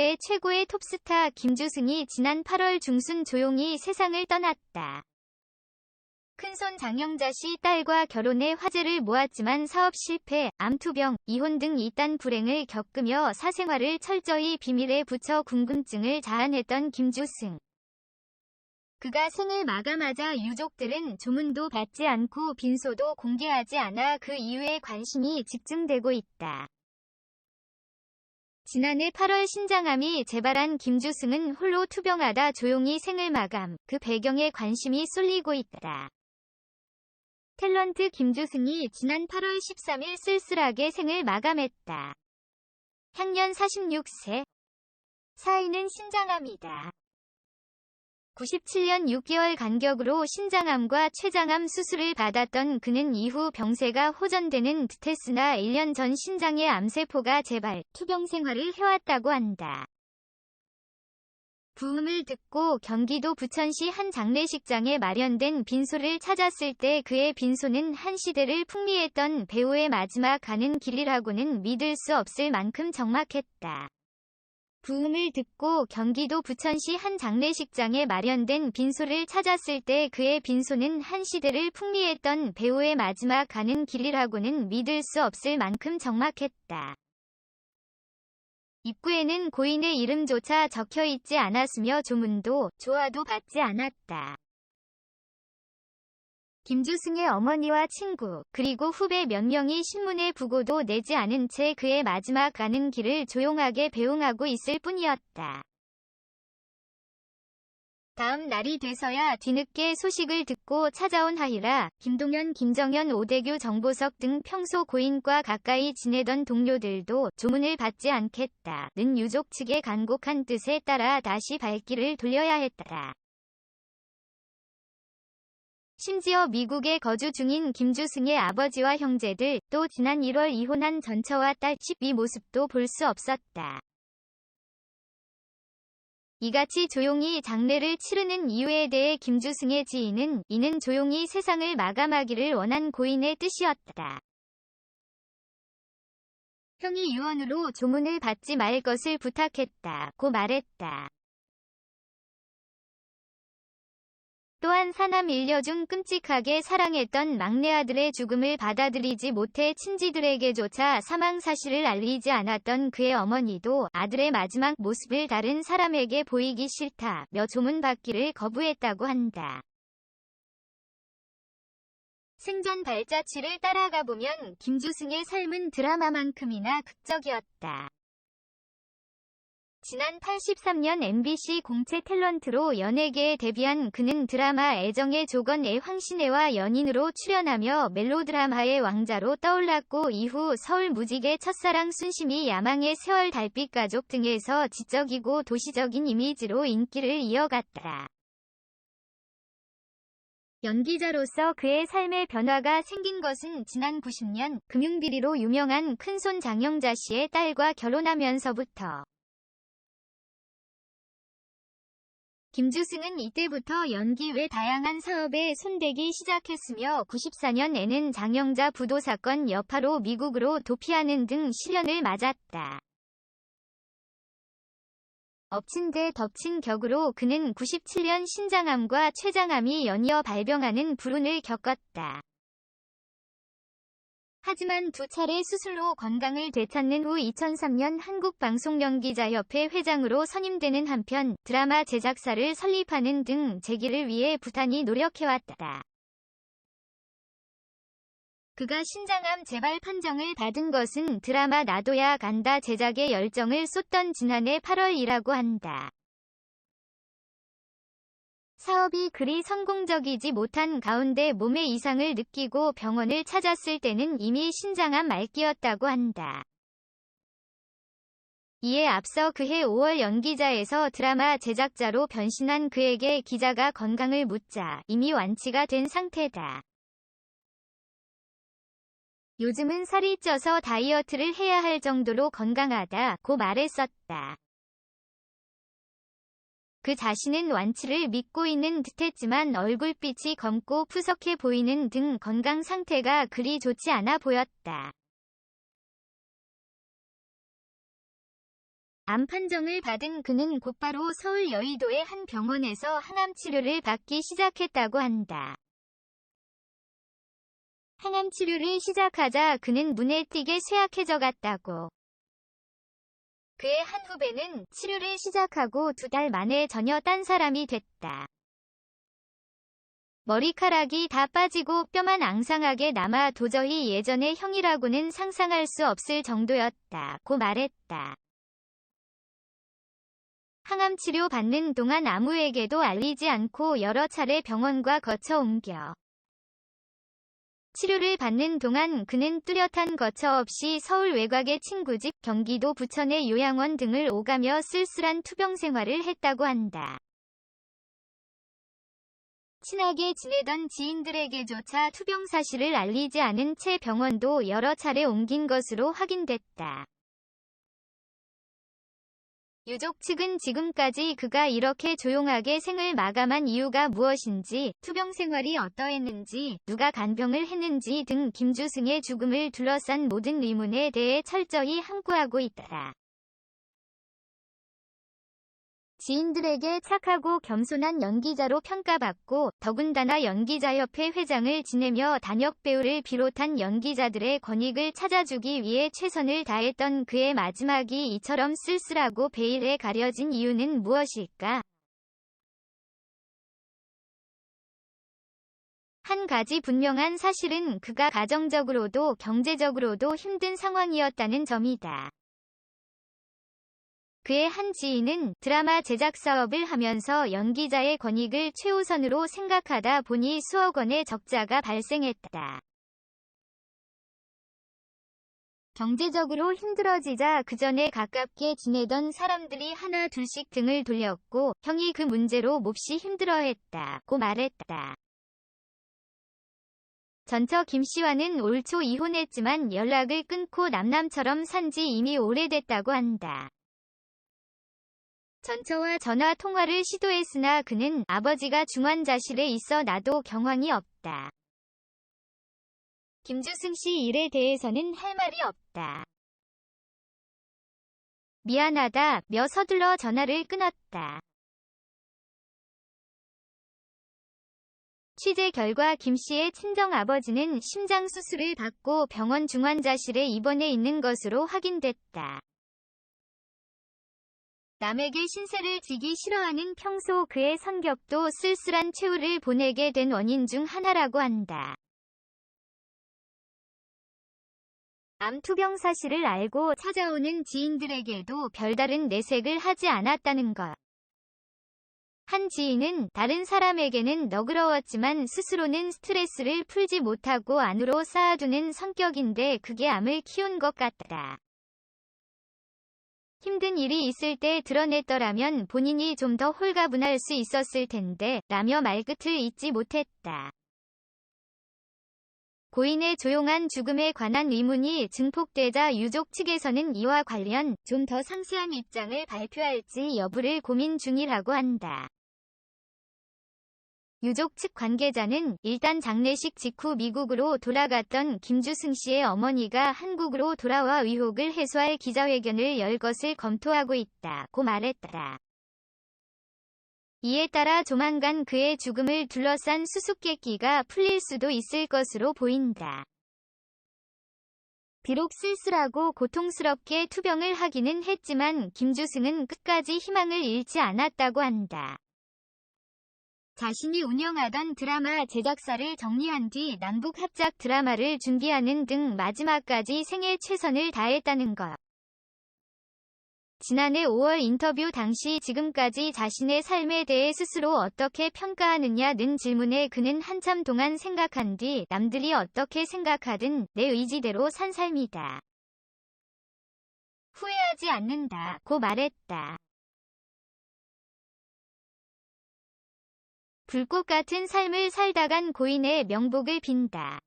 최고의 톱스타 김주승이 지난 8월 중순 조용히 세상을 떠났다. 큰손 장영자 씨 딸과 결혼에 화제를 모았지만 사업 실패, 암투병, 이혼 등 이딴 불행을 겪으며 사생활을 철저히 비밀에 붙여 궁금증을 자아냈던 김주승. 그가 생을 마감하자 유족들은 조문도 받지 않고 빈소도 공개하지 않아 그 이유에 관심이 집중되고 있다. 지난해 8월 신장암이 재발한 김주승은 홀로 투병하다 조용히 생을 마감, 그 배경에 관심이 쏠리고 있다. 탤런트 김주승이 지난 8월 13일 쓸쓸하게 생을 마감했다. 향년 46세. 사인은 신장암이다. 97년 6개월 간격으로 신장암과 췌장암 수술을 받았던 그는 이후 병세가 호전되는 듯했으나 1년 전 신장의 암세포가 재발, 투병 생활을 해왔다고 한다. 부음을 듣고 경기도 부천시 한 장례식장에 마련된 빈소를 찾았을 때 그의 빈소는 한 시대를 풍미했던 배우의 마지막 가는 길이라고는 믿을 수 없을 만큼 적막했다. 부음을 듣고 경기도 부천시 한 장례식장에 마련된 빈소를 찾았을 때 그의 빈소는 한 시대를 풍미했던 배우의 마지막 가는 길이라고는 믿을 수 없을 만큼 적막했다. 입구에는 고인의 이름조차 적혀있지 않았으며 조문도, 조화도 받지 않았다. 김주승의 어머니와 친구, 그리고 후배 몇 명이 신문에 부고도 내지 않은 채 그의 마지막 가는 길을 조용하게 배웅하고 있을 뿐이었다. 다음 날이 돼서야 뒤늦게 소식을 듣고 찾아온 하희라, 김동연, 김정현, 오대규, 정보석 등 평소 고인과 가까이 지내던 동료들도 조문을 받지 않겠다는 유족 측의 간곡한 뜻에 따라 다시 발길을 돌려야 했다. 심지어 미국에 거주 중인 김주승의 아버지와 형제들, 또 지난 1월 이혼한 전처와 딸 12 모습도 볼 수 없었다. 이같이 조용히 장례를 치르는 이유에 대해 김주승의 지인은 이는 조용히 세상을 마감하기를 원한 고인의 뜻이었다. 형이 유언으로 조문을 받지 말 것을 부탁했다고 말했다. 또한 사남 일녀 중 끔찍하게 사랑했던 막내 아들의 죽음을 받아들이지 못해 친지들에게조차 사망 사실을 알리지 않았던 그의 어머니도 아들의 마지막 모습을 다른 사람에게 보이기 싫다며 조문 받기를 거부했다고 한다. 생전 발자취를 따라가 보면 김주승의 삶은 드라마만큼이나 극적이었다. 지난 83년 MBC 공채 탤런트로 연예계에 데뷔한 그는 드라마 애정의 조건의 황신혜와 연인으로 출연하며 멜로드라마의 왕자로 떠올랐고 이후 서울 무지개 첫사랑 순심이 야망의 세월 달빛 가족 등에서 지적이고 도시적인 이미지로 인기를 이어갔다. 연기자로서 그의 삶의 변화가 생긴 것은 지난 90년 금융비리로 유명한 큰손 장영자 씨의 딸과 결혼하면서부터. 김주승은 이때부터 연기 외 다양한 사업에 손대기 시작했으며 94년에는 장영자 부도 사건 여파로 미국으로 도피하는 등 시련을 맞았다. 엎친 데 덮친 격으로 그는 97년 신장암과 췌장암이 연이어 발병하는 불운을 겪었다. 하지만 두 차례 수술로 건강을 되찾는 후 2003년 한국방송연기자협회 회장으로 선임되는 한편 드라마 제작사를 설립하는 등 재기를 위해 부단히 노력해왔다. 그가 신장암 재발 판정을 받은 것은 드라마 나도야 간다 제작에 열정을 쏟던 지난해 8월이라고 한다. 사업이 그리 성공적이지 못한 가운데 몸의 이상을 느끼고 병원을 찾았을 때는 이미 신장암 말기였다고 한다. 이에 앞서 그해 5월 연기자에서 드라마 제작자로 변신한 그에게 기자가 건강을 묻자 이미 완치가 된 상태다. 요즘은 살이 쪄서 다이어트를 해야 할 정도로 건강하다고 말했었다. 그 자신은 완치를 믿고 있는 듯했지만 얼굴빛이 검고 푸석해 보이는 등 건강 상태가 그리 좋지 않아 보였다. 암 판정을 받은 그는 곧바로 서울 여의도의 한 병원에서 항암 치료를 받기 시작했다고 한다. 항암 치료를 시작하자 그는 눈에 띄게 쇠약해져 갔다고. 그의 한 후배는 치료를 시작하고 2달 만에 전혀 딴 사람이 됐다. 머리카락이 다 빠지고 뼈만 앙상하게 남아 도저히 예전의 형이라고는 상상할 수 없을 정도였다고 말했다. 항암 치료 받는 동안 아무에게도 알리지 않고 여러 차례 병원과 거쳐 옮겨 치료를 받는 동안 그는 뚜렷한 거처 없이 서울 외곽의 친구집, 경기도 부천의 요양원 등을 오가며 쓸쓸한 투병 생활을 했다고 한다. 친하게 지내던 지인들에게조차 투병 사실을 알리지 않은 채 병원도 여러 차례 옮긴 것으로 확인됐다. 유족 측은 지금까지 그가 이렇게 조용하게 생을 마감한 이유가 무엇인지, 투병 생활이 어떠했는지, 누가 간병을 했는지 등 김주승의 죽음을 둘러싼 모든 의문에 대해 철저히 항고하고 있다. 지인들에게 착하고 겸손한 연기자로 평가받고 더군다나 연기자협회 회장을 지내며 단역 배우를 비롯한 연기자들의 권익을 찾아주기 위해 최선을 다했던 그의 마지막이 이처럼 쓸쓸하고 베일에 가려진 이유는 무엇일까? 한 가지 분명한 사실은 그가 가정적으로도 경제적으로도 힘든 상황이었다는 점이다. 그의 한 지인은 드라마 제작 사업을 하면서 연기자의 권익을 최우선으로 생각하다 보니 수억 원의 적자가 발생했다. 경제적으로 힘들어지자 그전에 가깝게 지내던 사람들이 하나 둘씩 등을 돌렸고 형이 그 문제로 몹시 힘들어했다고 말했다. 전처 김씨와는 올 초 이혼했지만 연락을 끊고 남남처럼 산 지 이미 오래됐다고 한다. 전처와 전화 통화를 시도했으나 그는 아버지가 중환자실에 있어 나도 경황이 없다. 김주승 씨 일에 대해서는 할 말이 없다. 미안하다 며 서둘러 전화를 끊었다. 취재 결과 김씨의 친정아버지는 심장 수술을 받고 병원 중환자실에 입원해 있는 것으로 확인됐다. 남에게 신세를 지기 싫어하는 평소 그의 성격도 쓸쓸한 최후를 보내게 된 원인 중 하나라고 한다. 암 투병 사실을 알고 찾아오는 지인들에게도 별다른 내색을 하지 않았다는 것. 한 지인은 다른 사람에게는 너그러웠지만 스스로는 스트레스를 풀지 못하고 안으로 쌓아두는 성격인데 그게 암을 키운 것 같다. 힘든 일이 있을 때 드러냈더라면 본인이 좀 더 홀가분할 수 있었을 텐데 라며 말끝을 잇지 못했다. 고인의 조용한 죽음에 관한 의문이 증폭되자 유족 측에서는 이와 관련 좀 더 상세한 입장을 발표할지 여부를 고민 중이라고 한다. 유족 측 관계자는 일단 장례식 직후 미국으로 돌아갔던 김주승 씨의 어머니가 한국으로 돌아와 의혹을 해소할 기자회견을 열 것을 검토하고 있다고 말했다. 이에 따라 조만간 그의 죽음을 둘러싼 수수께끼가 풀릴 수도 있을 것으로 보인다. 비록 쓸쓸하고 고통스럽게 투병을 하기는 했지만 김주승은 끝까지 희망을 잃지 않았다고 한다. 자신이 운영하던 드라마 제작사를 정리한 뒤 남북 합작 드라마를 준비하는 등 마지막까지 생애 최선을 다했다는 것. 지난해 5월 인터뷰 당시 지금까지 자신의 삶에 대해 스스로 어떻게 평가하느냐는 질문에 그는 한참 동안 생각한 뒤 남들이 어떻게 생각하든 내 의지대로 산 삶이다. 후회하지 않는다고 말했다. 불꽃 같은 삶을 살다 간 고인의 명복을 빈다.